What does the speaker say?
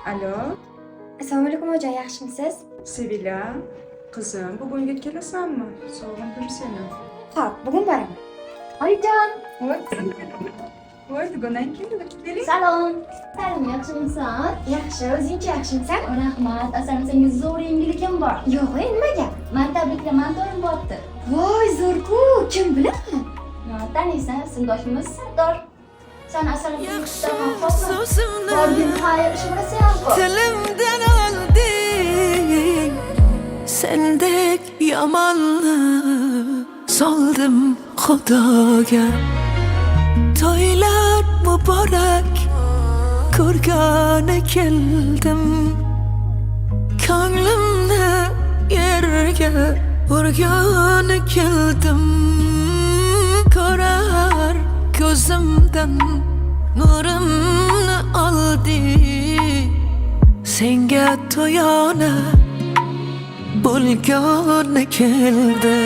Alo, Assalomu alaykum hoca, yaxshimisiz? Sevila. Qizim, bugunga kelasanmi? Sog'indim seni. Xo'p, bugun boraman. Oyijon. Voy, bugundan keldi. Keling. Salom. Salim, yaxshimisan? Yaxshi, o'zingchi yaxshimisan? Rahmat. Asalimisangiz zo'r yengilligim bor. Yo'q, nimaga? Men tabriklaman, to'yim bo'pti. Voy, zo'r-ku, kim biladi? Taniysan, sinfdoshimiz Sardor. Sen asalimizdan xo'pmi? Borgin xayr ish bilasan ku. Dilimden aldın sendek yamanlığı saldım Xudoga. Toylar mübarek ko'rgani keldim, ko'nglimni yerga urgani keldim. Ko'rar ko'zimdan nurimni oldi, senga to'yona bo'lgani keldi.